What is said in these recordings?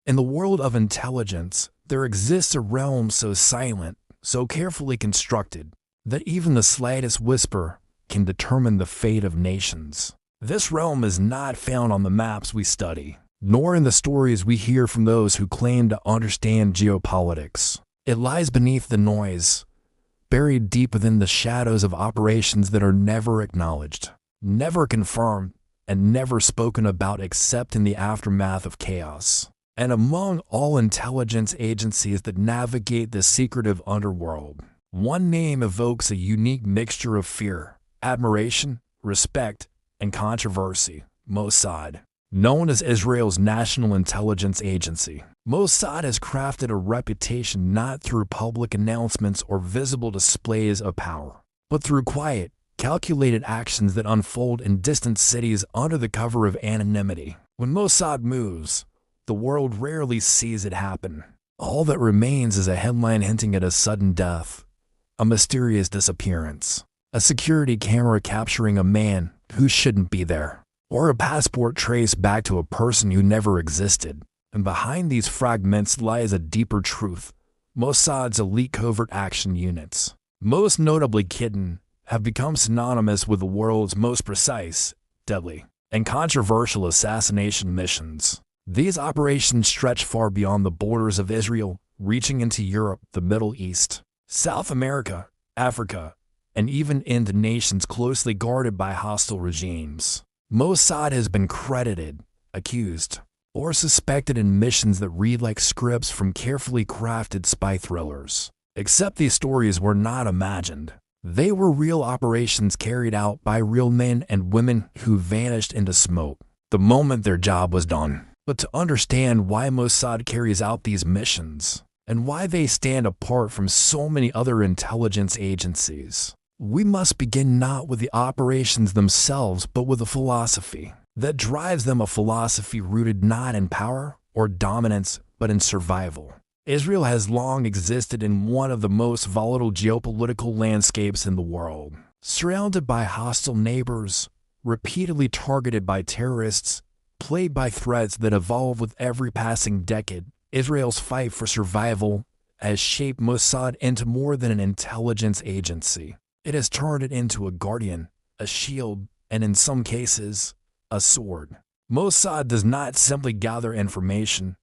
In the world of intelligence, there exists a realm so silent, so carefully constructed, that even the slightest whisper can determine the fate of nations. This realm is not found on the maps we study, nor in the stories we hear from those who claim to understand geopolitics. It lies beneath the noise, buried deep within the shadows of operations that are never acknowledged, never confirmed, and never spoken about except in the aftermath of chaos. And among all intelligence agencies that navigate the secretive underworld, one name evokes a unique mixture of fear, admiration, respect, and controversy: Mossad. Known as Israel's national intelligence agency, Mossad has crafted a reputation not through public announcements or visible displays of power, but through quiet, calculated actions that unfold in distant cities under the cover of anonymity. When Mossad moves, the world rarely sees it happen. All that remains is a headline hinting at a sudden death, a mysterious disappearance, a security camera capturing a man who shouldn't be there, or a passport traced back to a person who never existed. And behind these fragments lies a deeper truth: Mossad's elite covert action units, most notably Kitten, have become synonymous with the world's most precise, deadly, and controversial assassination missions. These operations stretch far beyond the borders of Israel, reaching into Europe, the Middle East, South America, Africa, and even into nations closely guarded by hostile regimes. Mossad has been credited, accused, or suspected in missions that read like scripts from carefully crafted spy thrillers. Except these stories were not imagined. They were real operations carried out by real men and women who vanished into smoke the moment their job was done. But to understand why Mossad carries out these missions, and why they stand apart from so many other intelligence agencies, we must begin not with the operations themselves, but with a philosophy that drives them, a philosophy rooted not in power or dominance, but in survival. Israel has long existed in one of the most volatile geopolitical landscapes in the world, surrounded by hostile neighbors, repeatedly targeted by terrorists, plagued by threats that evolve with every passing decade. Israel's fight for survival has shaped Mossad into more than an intelligence agency. It has turned it into a guardian, a shield, and in some cases, a sword. Mossad does not simply gather information.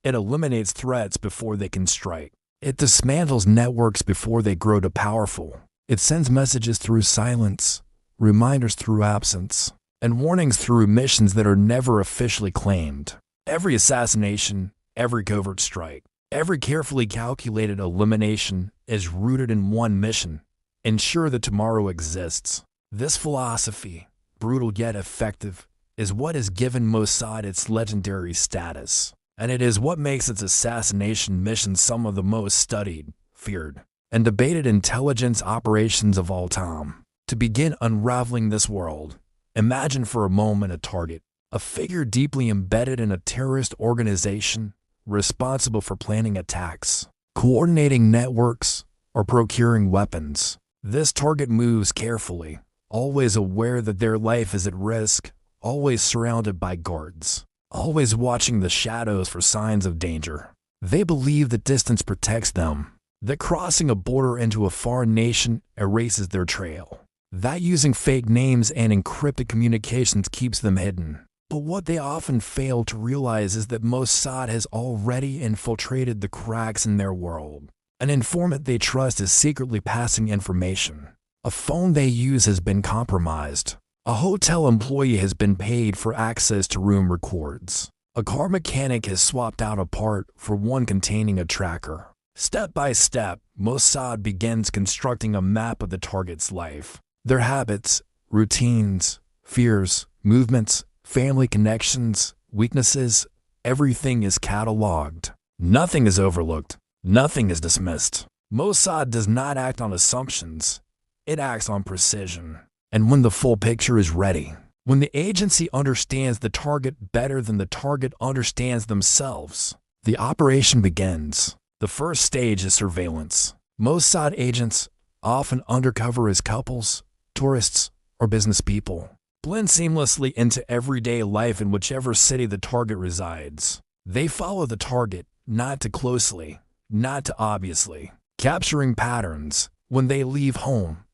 It eliminates threats before they can strike. It dismantles networks before they grow too powerful. It sends messages through silence, reminders through absence, and warnings through missions that are never officially claimed. Every assassination, every covert strike, every carefully calculated elimination is rooted in one mission: ensure that tomorrow exists. This philosophy, brutal yet effective, is what has given Mossad its legendary status, and it is what makes its assassination missions some of the most studied, feared, and debated intelligence operations of all time. To begin unraveling this world, imagine for a moment a target, a figure deeply embedded in a terrorist organization, responsible for planning attacks, coordinating networks, or procuring weapons. This target moves carefully, always aware that their life is at risk, always surrounded by guards, always watching the shadows for signs of danger. They believe that distance protects them, that crossing a border into a foreign nation erases their trail, that using fake names and encrypted communications keeps them hidden. But what they often fail to realize is that Mossad has already infiltrated the cracks in their world. An informant they trust is secretly passing information. A phone they use has been compromised. A hotel employee has been paid for access to room records. A car mechanic has swapped out a part for one containing a tracker. Step by step, Mossad begins constructing a map of the target's life. Their habits, routines, fears, movements, family connections, weaknesses, everything is cataloged. Nothing is overlooked. Nothing is dismissed. Mossad does not act on assumptions. It acts on precision. And when the full picture is ready, when the agency understands the target better than the target understands themselves, the operation begins. The first stage is surveillance. Mossad agents, often undercover as couples, tourists, or business people, blend seamlessly into everyday life in whichever city the target resides. They follow the target, not too closely, not too obviously, capturing patterns when they leave home,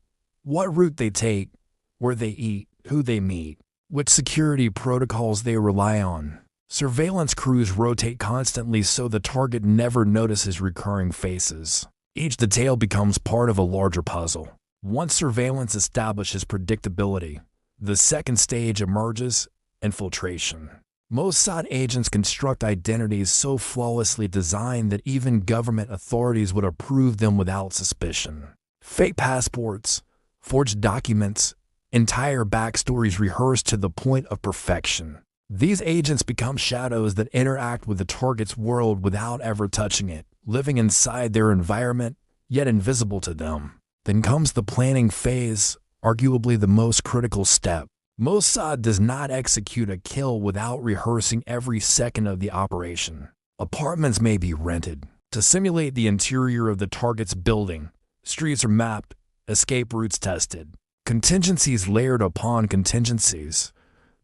what route they take, where they eat, who they meet, which security protocols they rely on. Surveillance crews rotate constantly so the target never notices recurring faces. Each detail becomes part of a larger puzzle. Once surveillance establishes predictability, the second stage emerges: infiltration. Mossad agents construct identities so flawlessly designed that even government authorities would approve them without suspicion. Fake passports, forged documents, entire backstories rehearsed to the point of perfection. These agents become shadows that interact with the target's world without ever touching it, living inside their environment, yet invisible to them. Then comes the planning phase, arguably the most critical step. Mossad does not execute a kill without rehearsing every second of the operation. Apartments may be rented to simulate the interior of the target's building. Streets are mapped, escape routes tested, contingencies layered upon contingencies.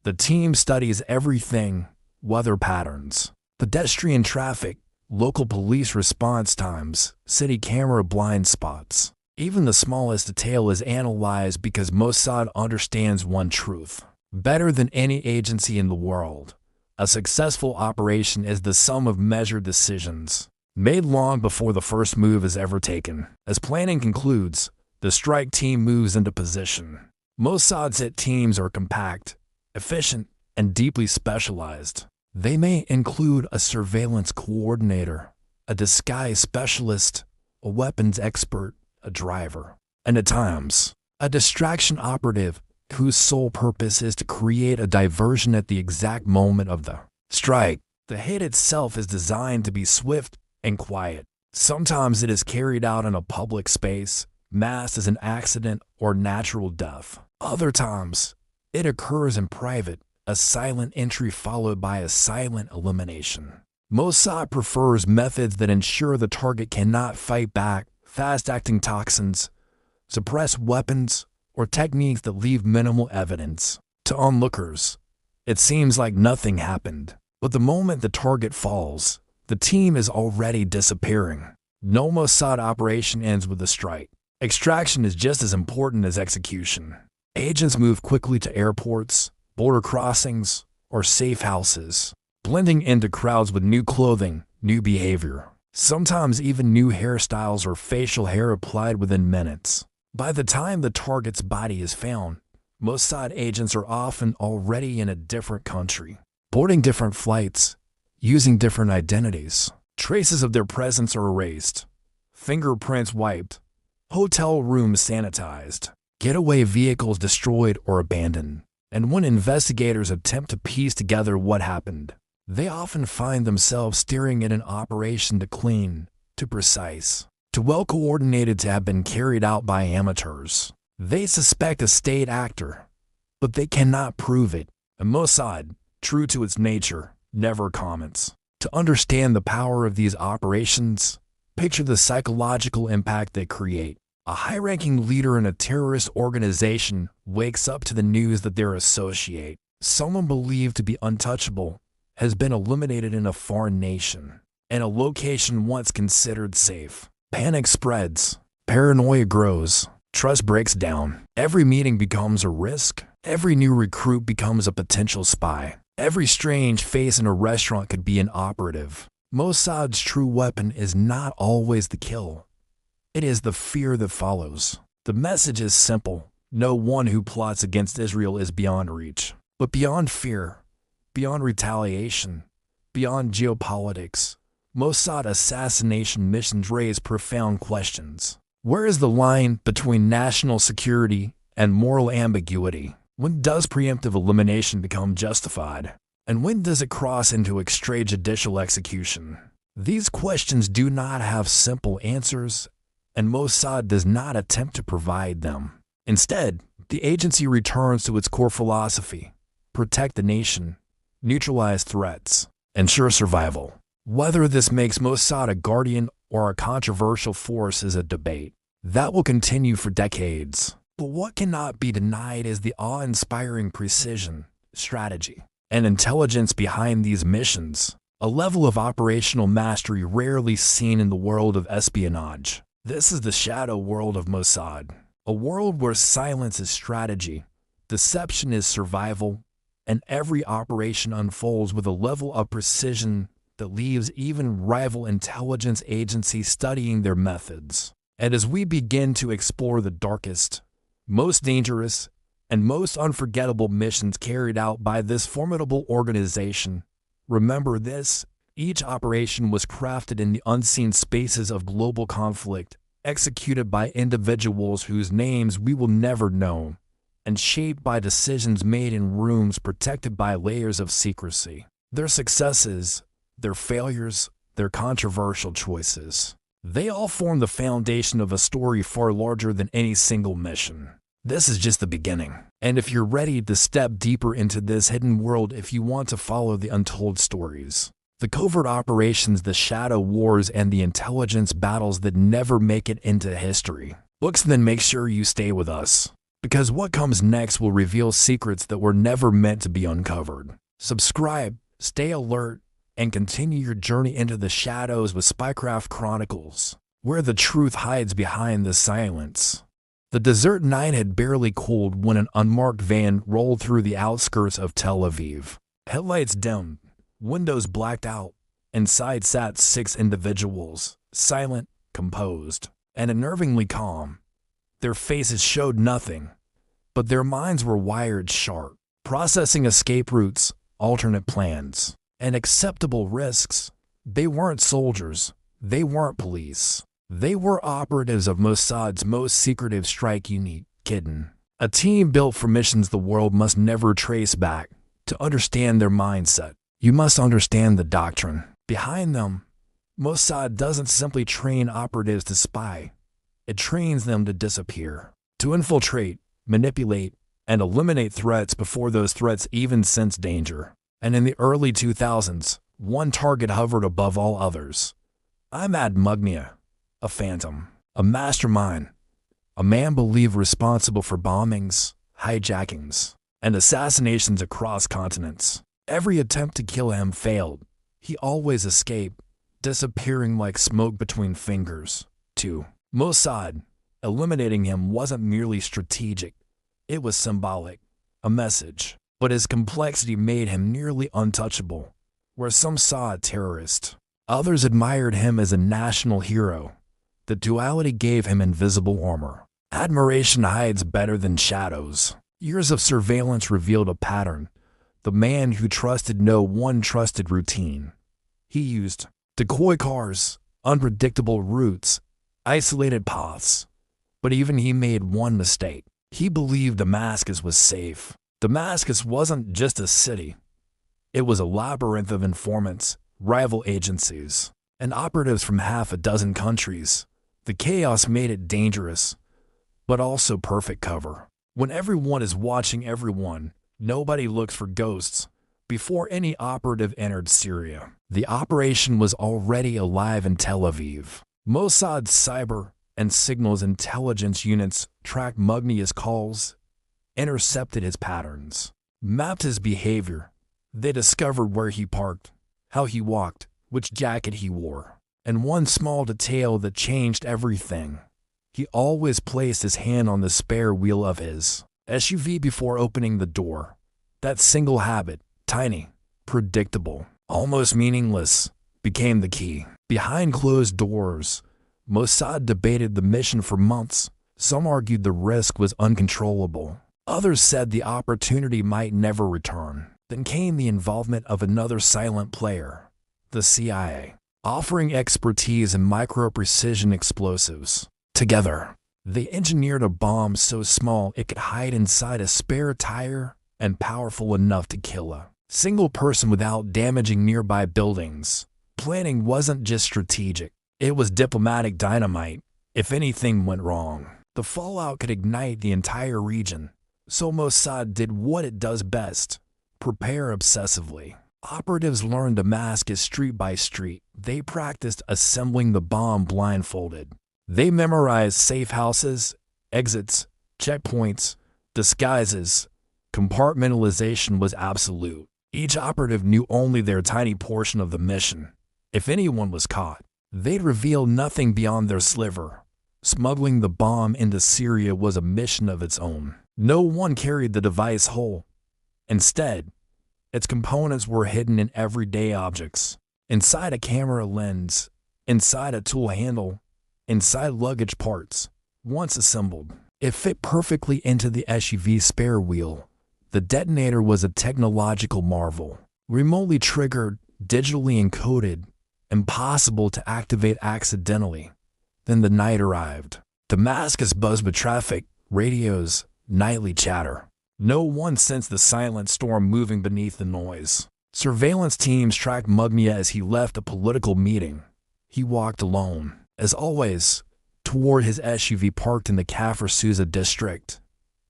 The team studies everything: weather patterns, pedestrian traffic, local police response times, city camera blind spots. Even the smallest detail is analyzed because Mossad understands one truth better than any agency in the world: a successful operation is the sum of measured decisions, made long before the first move is ever taken. As planning concludes, the strike team moves into position. Mossad's hit teams are compact, efficient, and deeply specialized. They may include a surveillance coordinator, a disguise specialist, a weapons expert, a driver, and at times, a distraction operative whose sole purpose is to create a diversion at the exact moment of the strike. The hit itself is designed to be swift and quiet. Sometimes it is carried out in a public space, masked as an accident or natural death. Other times, it occurs in private, a silent entry followed by a silent elimination. Mossad prefers methods that ensure the target cannot fight back: fast-acting toxins, suppressed weapons, or techniques that leave minimal evidence. To onlookers, it seems like nothing happened. But the moment the target falls, the team is already disappearing. No Mossad operation ends with a strike. Extraction is just as important as execution. Agents move quickly to airports, border crossings, or safe houses, blending into crowds with new clothing, new behavior. Sometimes even new hairstyles or facial hair applied within minutes. By the time the target's body is found, Mossad agents are often already in a different country, boarding different flights, using different identities. Traces of their presence are erased, fingerprints wiped, hotel rooms sanitized, getaway vehicles destroyed or abandoned. And when investigators attempt to piece together what happened, they often find themselves staring at an operation too clean, too precise, too well coordinated to have been carried out by amateurs. They suspect a state actor, but they cannot prove it. And Mossad, true to its nature, never comments. To understand the power of these operations, picture the psychological impact they create. A high-ranking leader in a terrorist organization wakes up to the news that their associate, someone believed to be untouchable, has been eliminated in a foreign nation, and a location once considered safe. Panic spreads, paranoia grows, trust breaks down. Every meeting becomes a risk. Every new recruit becomes a potential spy. Every strange face in a restaurant could be an operative. Mossad's true weapon is not always the kill. It is the fear that follows. The message is simple: no one who plots against Israel is beyond reach. But beyond fear, beyond retaliation, beyond geopolitics, Mossad assassination missions raise profound questions. Where is the line between national security and moral ambiguity? When does preemptive elimination become justified? And when does it cross into extrajudicial execution? These questions do not have simple answers, and Mossad does not attempt to provide them. Instead, the agency returns to its core philosophy: protect the nation, neutralize threats, ensure survival. Whether this makes Mossad a guardian or a controversial force is a debate that will continue for decades. But what cannot be denied is the awe-inspiring precision, strategy, and intelligence behind these missions. a level of operational mastery rarely seen in the world of espionage. This is the shadow world of Mossad, a world where silence is strategy, deception is survival, and every operation unfolds with a level of precision that leaves even rival intelligence agencies studying their methods. And as we begin to explore the darkest, most dangerous, and most unforgettable missions carried out by this formidable organization, remember this: each operation was crafted in the unseen spaces of global conflict, executed by individuals whose names we will never know, and shaped by decisions made in rooms protected by layers of secrecy. Their successes, their failures, their controversial choices, they all form the foundation of a story far larger than any single mission. This is just the beginning. And if you're ready to step deeper into this hidden world, if you want to follow the untold stories, the covert operations, the shadow wars, and the intelligence battles that never make it into history books, then make sure you stay with us, because what comes next will reveal secrets that were never meant to be uncovered. Subscribe, stay alert, and continue your journey into the shadows with Spycraft Chronicles, where the truth hides behind the silence. The desert night had barely cooled when an unmarked van rolled through the outskirts of Tel Aviv. Headlights dimmed, windows blacked out. Inside sat 6 individuals, silent, composed, and unnervingly calm. Their faces showed nothing, but their minds were wired sharp, processing escape routes, alternate plans, and acceptable risks. They weren't soldiers, they weren't police. They were operatives of Mossad's most secretive strike unit, Kidden, a team built for missions the world must never trace back. To understand their mindset, you must understand the doctrine behind them. Mossad doesn't simply train operatives to spy, it trains them to disappear, to infiltrate, manipulate, and eliminate threats before those threats even sense danger. And in the early 2000s, one target hovered above all others: Ahmad Mugnia, a phantom, a mastermind, a man believed responsible for bombings, hijackings, and assassinations across continents. Every attempt to kill him failed. He always escaped, disappearing like smoke between fingers. 2. Mossad, eliminating him wasn't merely strategic, it was symbolic, a message. But his complexity made him nearly untouchable. Where some saw a terrorist, others admired him as a national hero. The duality gave him invisible armor. Admiration hides better than shadows. Years of surveillance revealed a pattern. The man who trusted no one trusted routine. He used decoy cars, unpredictable routes, isolated paths. But even he made one mistake. He believed Damascus was safe. Damascus wasn't just a city. It was a labyrinth of informants, rival agencies, and operatives from half a dozen countries. The chaos made it dangerous, but also perfect cover. When everyone is watching everyone, nobody looks for ghosts. Before any operative entered Syria, the operation was already alive in Tel Aviv. Mossad's cyber and signals intelligence units tracked Mugnia's calls, intercepted his patterns, mapped his behavior. They discovered where he parked, how he walked, which jacket he wore. And one small detail that changed everything: he always placed his hand on the spare wheel of his SUV before opening the door. That single habit, tiny, predictable, almost meaningless, became the key. Behind closed doors, Mossad debated the mission for months. Some argued the risk was uncontrollable. Others said the opportunity might never return. Then came the involvement of another silent player, the CIA, offering expertise in micro-precision explosives. Together, they engineered a bomb so small it could hide inside a spare tire and powerful enough to kill a single person without damaging nearby buildings. Planning wasn't just strategic, it was diplomatic dynamite. If anything went wrong, the fallout could ignite the entire region. So Mossad did what it does best: prepare obsessively. Operatives learned Damascus street by street. They practiced assembling the bomb blindfolded. They memorized safe houses, exits, checkpoints, disguises. Compartmentalization was absolute. Each operative knew only their tiny portion of the mission. If anyone was caught, they'd reveal nothing beyond their sliver. Smuggling the bomb into Syria was a mission of its own. No one carried the device whole. Instead, its components were hidden in everyday objects. Inside a camera lens, inside a tool handle, inside luggage parts. Once assembled, it fit perfectly into the SUV's spare wheel. The detonator was a technological marvel. Remotely triggered, digitally encoded, impossible to activate accidentally. Then the night arrived. Damascus buzzed with traffic, radios, nightly chatter. No one sensed the silent storm moving beneath the noise. Surveillance teams tracked Mugnia as he left a political meeting. He walked alone, as always, toward his SUV parked in the Kafr Sousa district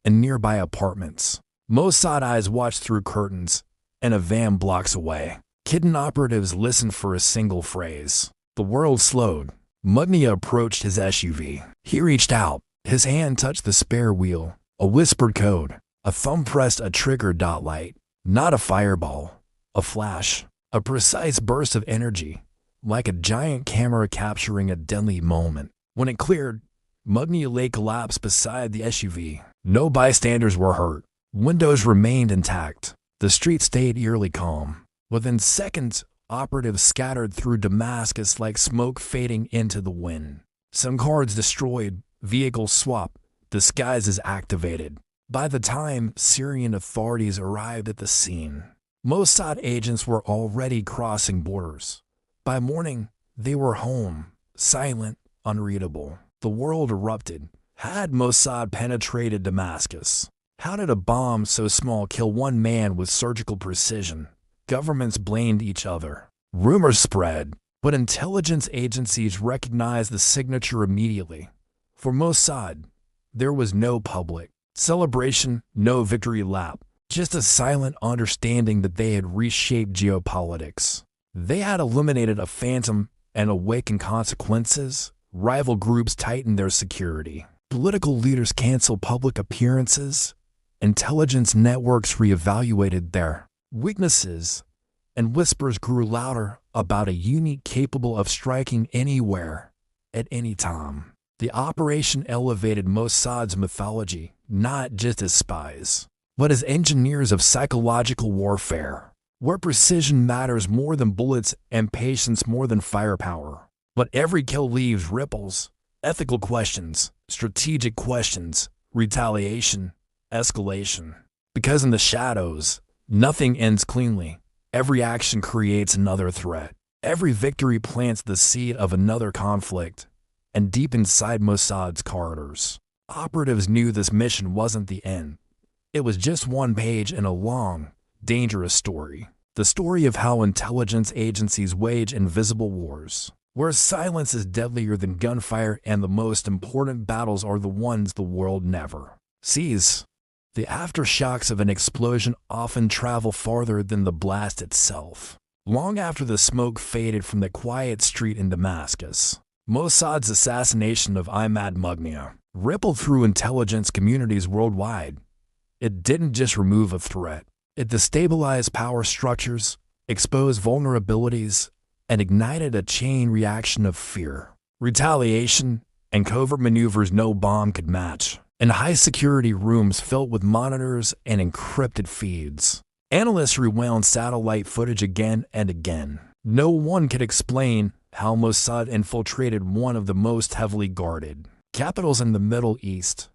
and nearby apartments. Mossad eyes watched through curtains, and a van blocks away. Hidden operatives listened for a single phrase. The world slowed. Mugnia approached his SUV. He reached out. His hand touched the spare wheel. A whispered code. A thumb pressed a trigger dot light. Not a fireball. A flash. A precise burst of energy, like a giant camera capturing a deadly moment. When it cleared, Mugnia lay collapsed beside the SUV. No bystanders were hurt. Windows remained intact. The street stayed eerily calm. Within seconds, operatives scattered through Damascus like smoke fading into the wind. Some cars destroyed, vehicles swapped, disguises activated. By the time Syrian authorities arrived at the scene, Mossad agents were already crossing borders. By morning, they were home, silent, unreadable. The world erupted. Had Mossad penetrated Damascus? How did a bomb so small kill one man with surgical precision? Governments blamed each other. Rumors spread, but intelligence agencies recognized the signature immediately. For Mossad, there was no public celebration, no victory lap, just a silent understanding that they had reshaped geopolitics. They had eliminated a phantom and awakened consequences. Rival groups tightened their security. Political leaders canceled public appearances. Intelligence networks reevaluated their weaknesses, and whispers grew louder about a unit capable of striking anywhere, at any time. The operation elevated Mossad's mythology, not just as spies, but as engineers of psychological warfare, where precision matters more than bullets and patience more than firepower. But every kill leaves ripples, ethical questions, strategic questions, retaliation, escalation. Because in the shadows, nothing ends cleanly. Every action creates another threat. Every victory plants the seed of another conflict. And deep inside Mossad's corridors, operatives knew this mission wasn't the end. It was just one page in a long, dangerous story. The story of how intelligence agencies wage invisible wars, where silence is deadlier than gunfire and the most important battles are the ones the world never sees. The aftershocks of an explosion often travel farther than the blast itself. Long after the smoke faded from the quiet street in Damascus, Mossad's assassination of Imad Mugnia rippled through intelligence communities worldwide. It didn't just remove a threat. It destabilized power structures, exposed vulnerabilities, and ignited a chain reaction of fear, retaliation, and covert maneuvers no bomb could match. In high-security rooms filled with monitors and encrypted feeds, analysts rewound satellite footage again and again. No one could explain how Mossad infiltrated one of the most heavily guarded capitals in the Middle East.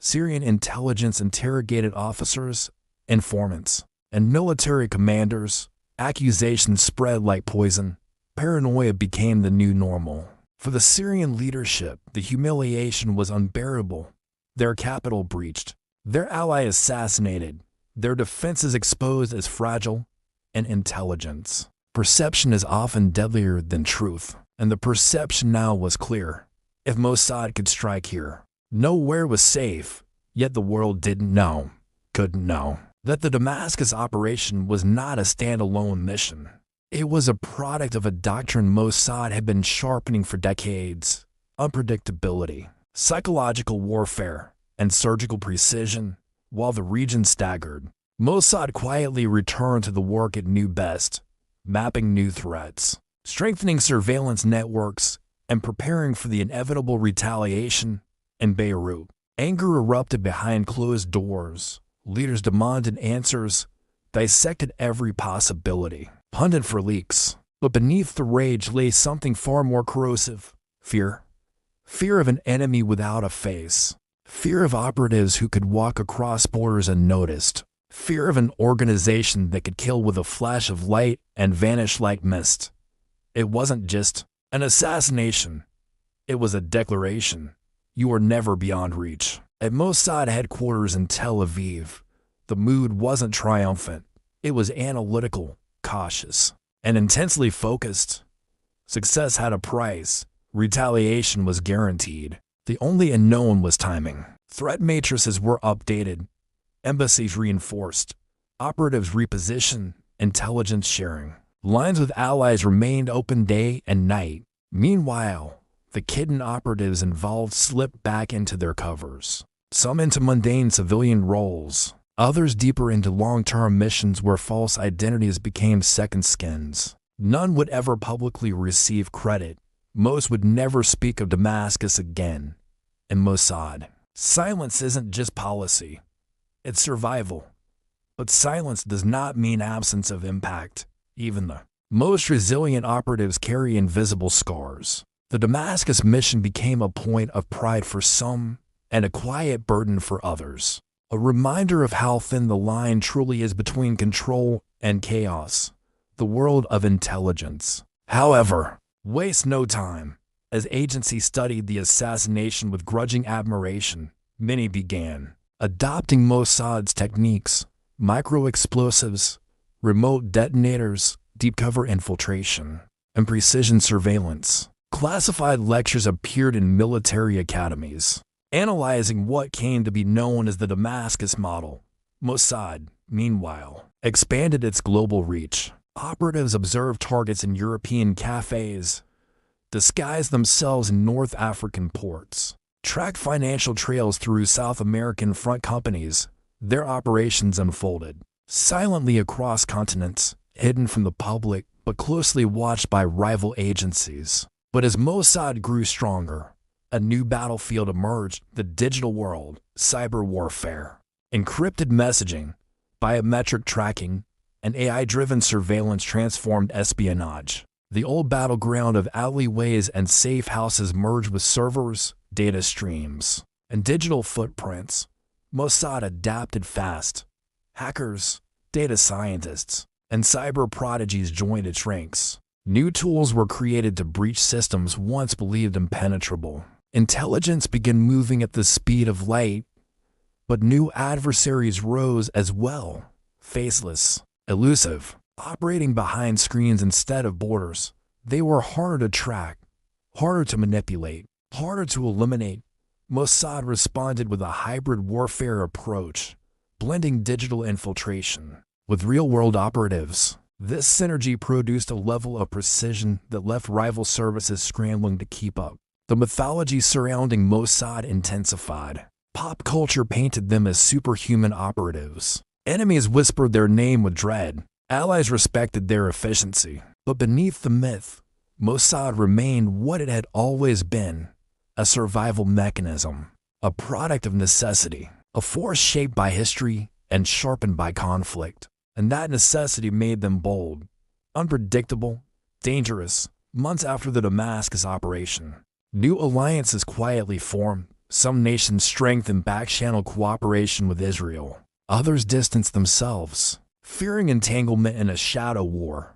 Syrian intelligence interrogated officers, informants, and military commanders. Accusations spread like poison. Paranoia became the new normal. For the Syrian leadership, the humiliation was unbearable. Their capital breached, their ally assassinated, their defenses exposed as fragile, and intelligence. Perception is often deadlier than truth, and the perception now was clear. If Mossad could strike here, nowhere was safe, yet the world didn't know, couldn't know, that the Damascus operation was not a standalone mission. It was a product of a doctrine Mossad had been sharpening for decades: unpredictability, psychological warfare, and surgical precision. While the region staggered, Mossad quietly returned to the work it knew best, mapping new threats, strengthening surveillance networks, and preparing for the inevitable retaliation in Beirut. Anger erupted behind closed doors. Leaders demanded answers, dissected every possibility, hunted for leaks. But beneath the rage lay something far more corrosive: fear. Fear of an enemy without a face. Fear of operatives who could walk across borders unnoticed. Fear of an organization that could kill with a flash of light and vanish like mist. It wasn't just an assassination. It was a declaration. You are never beyond reach. At Mossad headquarters in Tel Aviv, the mood wasn't triumphant. It was analytical, cautious, and intensely focused. Success had a price. Retaliation was guaranteed. The only unknown was timing. Threat matrices were updated, embassies reinforced, operatives repositioned, intelligence sharing. Lines with allies remained open day and night. Meanwhile, the hidden operatives involved slipped back into their covers, some into mundane civilian roles, others deeper into long-term missions where false identities became second skins. None would ever publicly receive credit. Most would never speak of Damascus again. And Mossad. Silence isn't just policy. It's survival. But silence does not mean absence of impact. Even the most resilient operatives carry invisible scars. The Damascus mission became a point of pride for some and a quiet burden for others. A reminder of how thin the line truly is between control and chaos. The world of intelligence. However, waste no time. As agencies studied the assassination with grudging admiration, many began adopting Mossad's techniques: micro-explosives, remote detonators, deep cover infiltration, and precision surveillance. Classified lectures appeared in military academies, analyzing what came to be known as the Damascus model. Mossad, meanwhile, expanded its global reach. Operatives observed targets in European cafes, disguised themselves in North African ports, tracked financial trails through South American front companies. Their operations unfolded silently across continents, hidden from the public but closely watched by rival agencies. But as Mossad grew stronger, a new battlefield emerged: the digital world, cyber warfare. Encrypted messaging, biometric tracking, and AI-driven surveillance transformed espionage. The old battleground of alleyways and safe houses merged with servers, data streams, and digital footprints. Mossad adapted fast. Hackers, data scientists, and cyber prodigies joined its ranks. New tools were created to breach systems once believed impenetrable. Intelligence began moving at the speed of light, but new adversaries rose as well. Faceless, elusive, operating behind screens instead of borders. They were harder to track, harder to manipulate, harder to eliminate. Mossad responded with a hybrid warfare approach, blending digital infiltration with real-world operatives. This synergy produced a level of precision that left rival services scrambling to keep up. The mythology surrounding Mossad intensified. Pop culture painted them as superhuman operatives. Enemies whispered their name with dread. Allies respected their efficiency. But beneath the myth, Mossad remained what it had always been: a survival mechanism, a product of necessity, a force shaped by history and sharpened by conflict. And that necessity made them bold, unpredictable, dangerous. Months after the Damascus operation, new alliances quietly formed. Some nations strengthened back-channel cooperation with Israel. Others distanced themselves, fearing entanglement in a shadow war.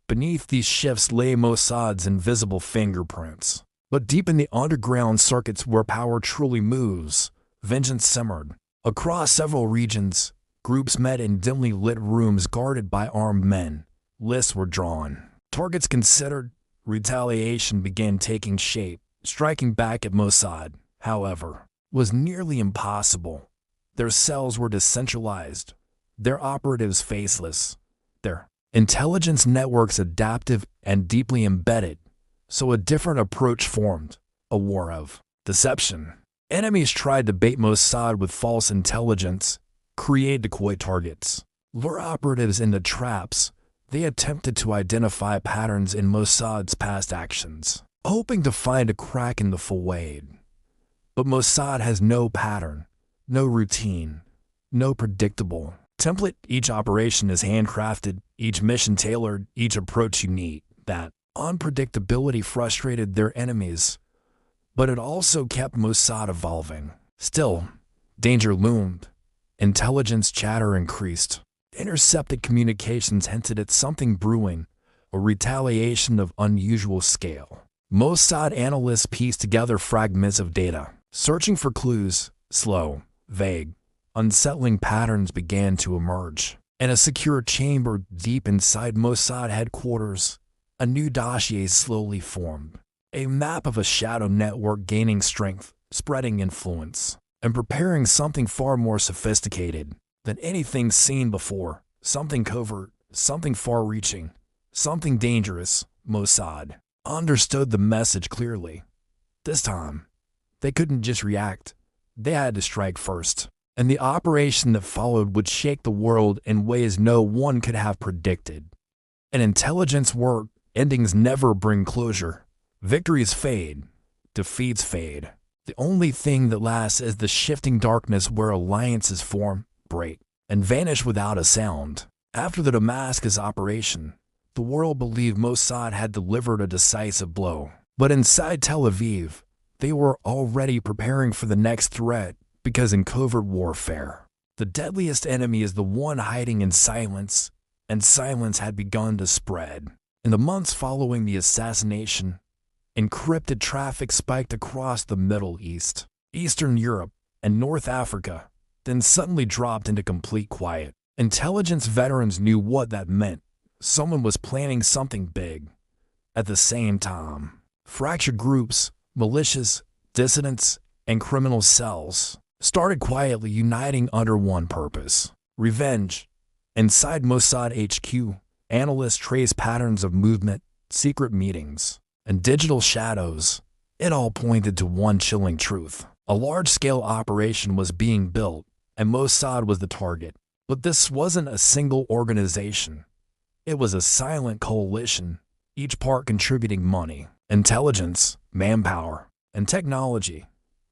Beneath these shifts lay Mossad's invisible fingerprints. But deep in the underground circuits where power truly moves, vengeance simmered. Across several regions, groups met in dimly lit rooms guarded by armed men. Lists were drawn, targets considered. Retaliation began taking shape. Striking back at Mossad, however, was nearly impossible. Their cells were decentralized, their operatives faceless, their intelligence networks adaptive and deeply embedded. So a different approach formed: a war of deception. Enemies tried to bait Mossad with false intelligence, create decoy targets, lure operatives into traps. They attempted to identify patterns in Mossad's past actions, hoping to find a crack in the facade. But Mossad has no pattern, no routine, no predictable template. Each operation is handcrafted, each mission tailored, each approach unique. That unpredictability frustrated their enemies, but it also kept Mossad evolving. Still, danger loomed. Intelligence chatter increased. Intercepted communications hinted at something brewing, a retaliation of unusual scale. Mossad analysts pieced together fragments of data, searching for clues. Slow, vague, unsettling patterns began to emerge. In a secure chamber deep inside Mossad headquarters, a new dossier slowly formed. A map of a shadow network gaining strength, spreading influence, and preparing something far more sophisticated than anything seen before. Something covert, something far-reaching, something dangerous. Mossad understood the message clearly. This time, they couldn't just react. They had to strike first. And the operation that followed would shake the world in ways no one could have predicted. In intelligence work, endings never bring closure. Victories fade. Defeats fade. The only thing that lasts is the shifting darkness where alliances form, break, and vanish without a sound. After the Damascus operation, the world believed Mossad had delivered a decisive blow. But inside Tel Aviv, they were already preparing for the next threat, because in covert warfare, the deadliest enemy is the one hiding in silence, and silence had begun to spread. In the months following the assassination, encrypted traffic spiked across the Middle East, Eastern Europe, and North Africa, then suddenly dropped into complete quiet. Intelligence veterans knew what that meant. Someone was planning something big. At the same time, fractured groups, militias, dissidents, and criminal cells started quietly uniting under one purpose: revenge. Inside Mossad HQ, analysts traced patterns of movement, secret meetings, and digital shadows. It all pointed to one chilling truth. A large-scale operation was being built, and Mossad was the target. But this wasn't a single organization. It was a silent coalition, each part contributing money, intelligence, manpower, and technology.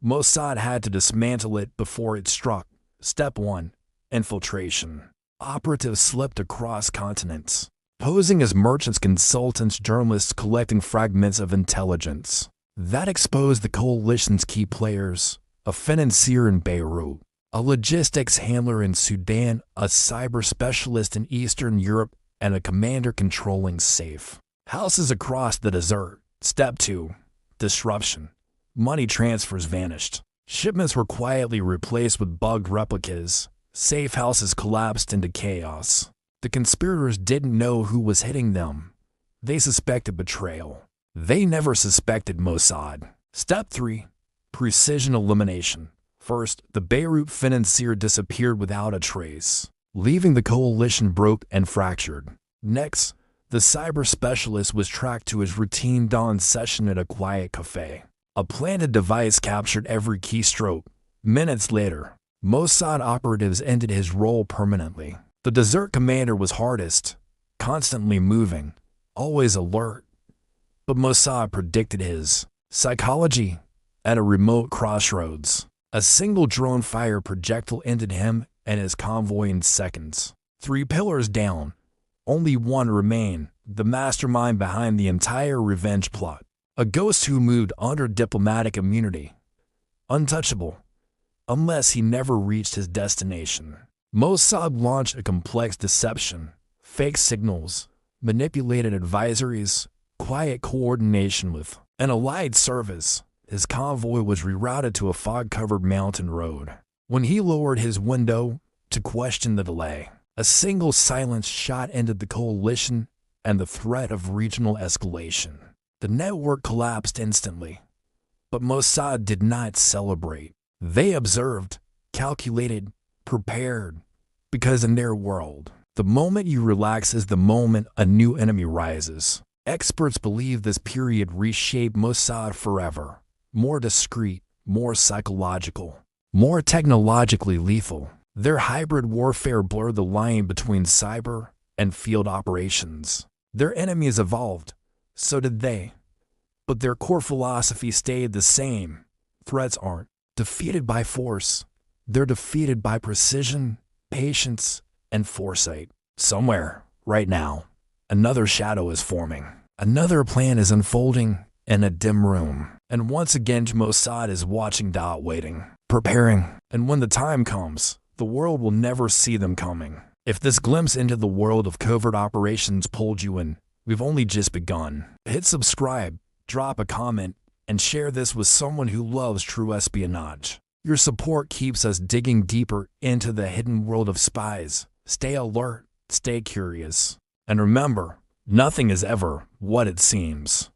Mossad had to dismantle it before it struck. Step 1. Infiltration. Operatives slipped across continents, posing as merchants, consultants, journalists, collecting fragments of intelligence. That exposed the coalition's key players: a financier in Beirut, a logistics handler in Sudan, a cyber specialist in Eastern Europe, and a commander controlling safe houses across the desert. Step 2. Disruption. Money transfers vanished. Shipments were quietly replaced with bugged replicas. Safe houses collapsed into chaos. The conspirators didn't know who was hitting them. They suspected betrayal. They never suspected Mossad. Step 3. Precision elimination. First, the Beirut financier disappeared without a trace, leaving the coalition broke and fractured. Next, the cyber specialist was tracked to his routine dawn session at a quiet cafe. A planted device captured every keystroke. Minutes later, Mossad operatives ended his role permanently. The desert commander was hardest, constantly moving, always alert. But Mossad predicted his psychology at a remote crossroads. A single drone fire projectile ended him and his convoy in seconds. 3 pillars down, only one remained: the mastermind behind the entire revenge plot. A ghost who moved under diplomatic immunity, untouchable, unless he never reached his destination. Mossad launched a complex deception: fake signals, manipulated advisories, quiet coordination with an allied service. His convoy was rerouted to a fog-covered mountain road. When he lowered his window to question the delay, a single silenced shot ended the coalition and the threat of regional escalation. The network collapsed instantly, but Mossad did not celebrate. They observed, calculated, prepared, because in their world, the moment you relax is the moment a new enemy rises. Experts believe this period reshaped Mossad forever. More discreet, more psychological, more technologically lethal. Their hybrid warfare blurred the line between cyber and field operations. Their enemies evolved, so did they. But their core philosophy stayed the same. Threats aren't defeated by force. They're defeated by precision, patience, and foresight. Somewhere, right now, another shadow is forming. Another plan is unfolding in a dim room. And once again, Mossad is watching, waiting, preparing. And when the time comes, the world will never see them coming. If this glimpse into the world of covert operations pulled you in, we've only just begun. Hit subscribe, drop a comment, and share this with someone who loves true espionage. Your support keeps us digging deeper into the hidden world of spies. Stay alert, stay curious, and remember, nothing is ever what it seems.